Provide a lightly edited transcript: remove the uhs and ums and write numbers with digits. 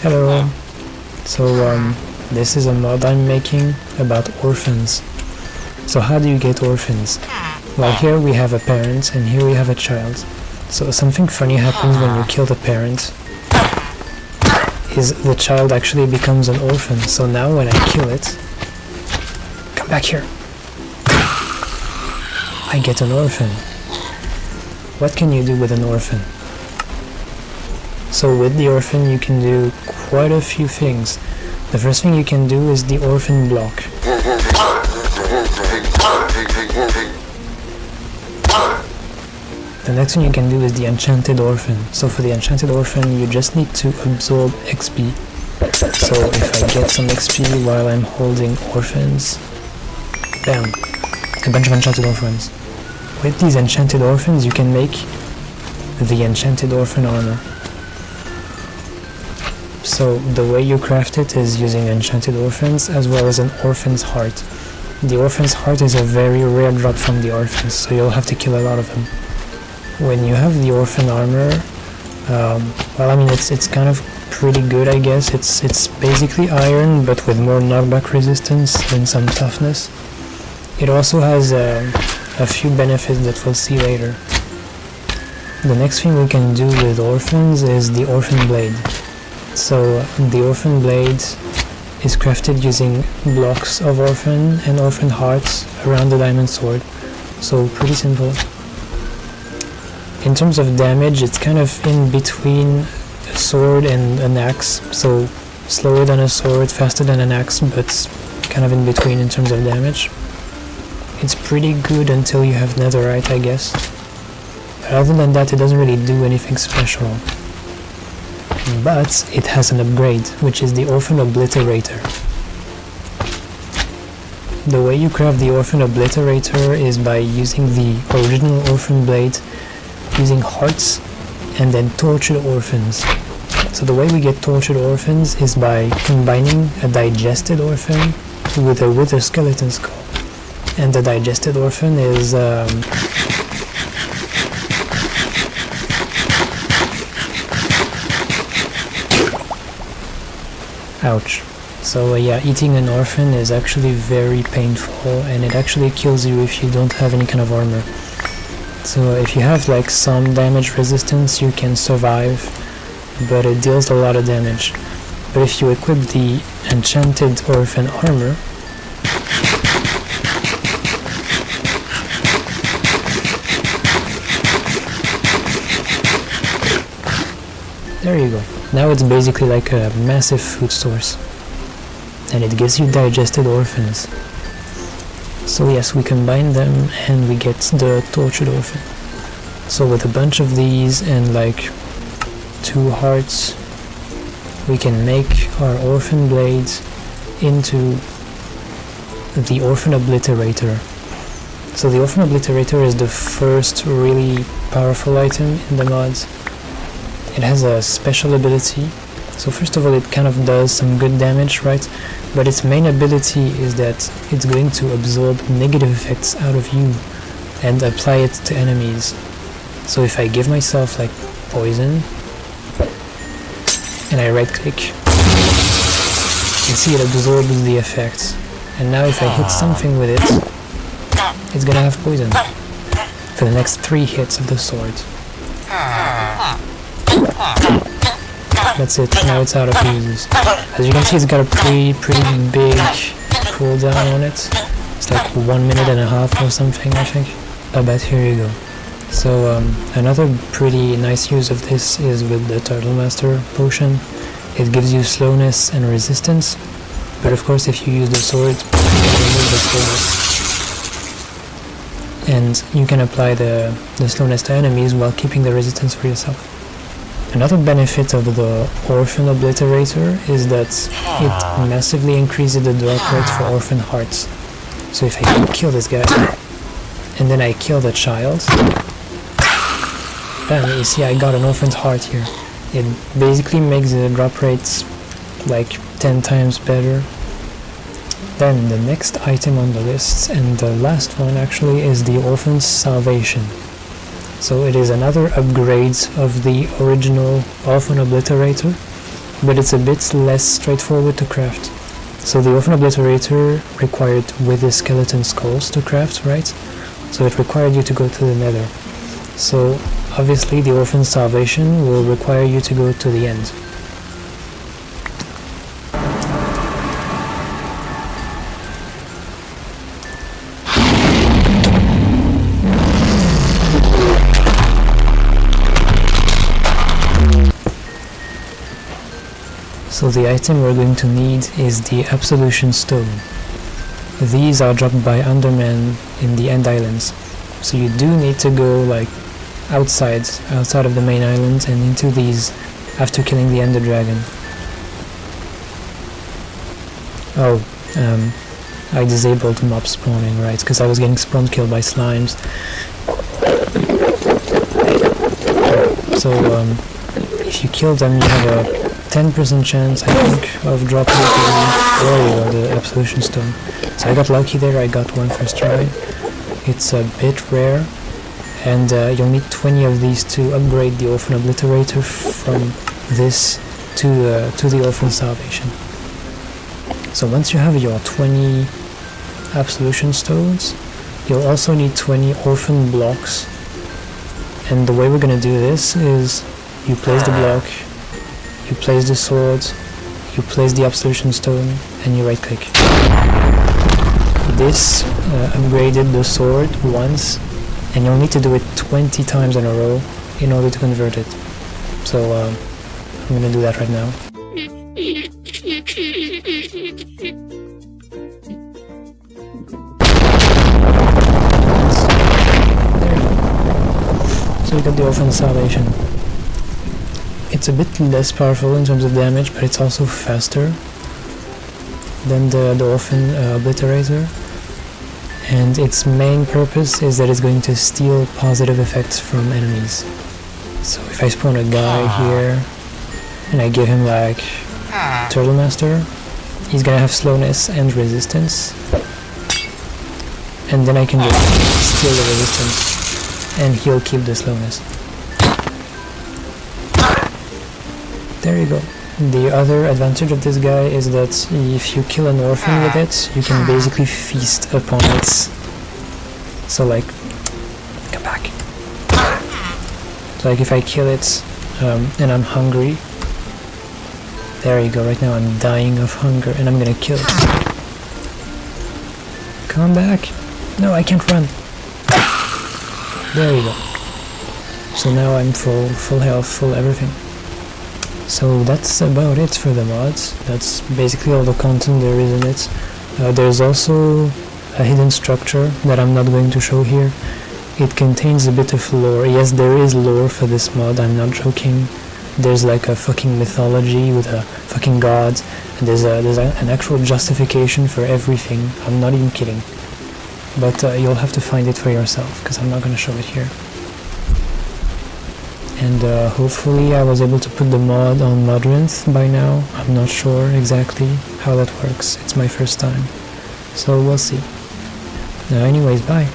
Hello. So this is a mod I'm making about orphans. So how do you get orphans? Well, here we have a parent and here we have a child. So something funny happens when you kill the parent, is the child actually becomes an orphan. So now when I kill it, come back here, I get an orphan. What can you do with an orphan? So with the orphan you can do quite a few things. The first thing you can do is the orphan block. The next thing you can do is the enchanted orphan. So for the enchanted orphan you just need to absorb XP. So if I get some XP while I'm holding orphans, bam, a bunch of enchanted orphans. With these enchanted orphans you can make the enchanted orphan armor. So the way you craft it is using enchanted orphans as well as an orphan's heart. The orphan's heart is a very rare drop from the orphans, so you'll have to kill a lot of them. When you have the orphan armor, well, I mean it's kind of pretty good, I guess. It's basically iron but with more knockback resistance and some toughness. It also has a few benefits that we'll see later. The next thing we can do with orphans is the orphan blade. So the orphan blade is crafted using blocks of orphan and orphan hearts around the diamond sword. So pretty simple. In terms of damage, it's kind of in between a sword and an axe. So slower than a sword, faster than an axe, but kind of in between in terms of damage. It's pretty good until you have netherite, I guess. But other than that, it doesn't really do anything special. But it has an upgrade, which is the Orphan Obliterator. The way you craft the Orphan Obliterator is by using the original Orphan Blade, using hearts, and then tortured orphans. So the way we get tortured orphans is by combining a digested orphan with a skeleton skull. And the digested orphan is ouch. So yeah, eating an orphan is actually very painful and it actually kills you if you don't have any kind of armor. So if you have like some damage resistance you can survive, but it deals a lot of damage. But if you equip the enchanted orphan armor, there you go. Now it's basically like a massive food source. And it gives you digested orphans. So yes, we combine them and we get the tortured orphan. So with a bunch of these and like 2 hearts, we can make our orphan blades into the Orphan Obliterator. So the Orphan Obliterator is the first really powerful item in the mods. It has a special ability. So first of all, it kind of does some good damage, right? But its main ability is that it's going to absorb negative effects out of you and apply it to enemies. So if I give myself like poison and I right click, you see it absorbs the effects. And now if I hit something with it, it's gonna have poison for the next 3 hits of the sword. That's it, now it's out of uses. As you can see, it's got a pretty big cooldown on it. It's like 1.5 minutes or something, I think. But here you go. So another pretty nice use of this is with the Turtle Master potion. It gives you slowness and resistance, but of course if you use the sword, you can remove the slowness. And you can apply the slowness to enemies while keeping the resistance for yourself. Another benefit of the Orphan Obliterator is that it massively increases the drop rate for orphan hearts. So if I kill this guy, and then I kill the child, bam, you see I got an orphan's heart here. It basically makes the drop rates like 10 times better. Then the next item on the list, and the last one actually, is the Orphan's Salvation. So it is another upgrade of the original Orphan Obliterator. but it's a bit less straightforward to craft. So the Orphan Obliterator required with the skeleton skulls to craft, right? So it required you to go to the Nether. So obviously the Orphan Salvation will require you to go to the end. So the item we're going to need is the Absolution Stone. These are dropped by Undermen in the End Islands. So you do need to go like outside of the main island and into these after killing the Ender Dragon. Oh, I disabled mob spawning, right? Because I was getting spawn killed by slimes. So if you kill them, you have a 10% chance, I think, of dropping the Absolution Stone. So I got lucky there, I got one first try. It's a bit rare, and you'll need 20 of these to upgrade the Orphan Obliterator from this to the Orphan Salvation. So once you have your 20 Absolution Stones, you'll also need 20 Orphan Blocks. And the way we're gonna do this is you place the block, you place the sword, you place the Absolution Stone, and you right click. This upgraded the sword once, and you'll need to do it 20 times in a row in order to convert it. So I'm gonna do that right now. So we got the Orphan Salvation. It's a bit less powerful in terms of damage, but it's also faster than the Orphan Obliterator. And its main purpose is that it's going to steal positive effects from enemies. So if I spawn a guy here, and I give him like Turtle Master, he's gonna have slowness and resistance. And then I can just steal the resistance, and he'll keep the slowness. There you go. The other advantage of this guy is that if you kill an orphan with it, you can basically feast upon it. So like, come back. So like if I kill it and I'm hungry, there you go, right now I'm dying of hunger and I'm gonna kill it. Come back. No, I can't run. There you go. So now I'm full health, full everything. So that's about it for the mods. That's basically all the content there is in it. There's also a hidden structure that I'm not going to show here. It contains a bit of lore. Yes, there is lore for this mod, I'm not joking. There's like a fucking mythology with a fucking god, and there's an actual justification for everything. I'm not even kidding. But you'll have to find it for yourself, because I'm not going to show it here. And hopefully I was able to put the mod on Modrinth by now. I'm not sure exactly how that works. It's my first time. So we'll see. Anyways, bye.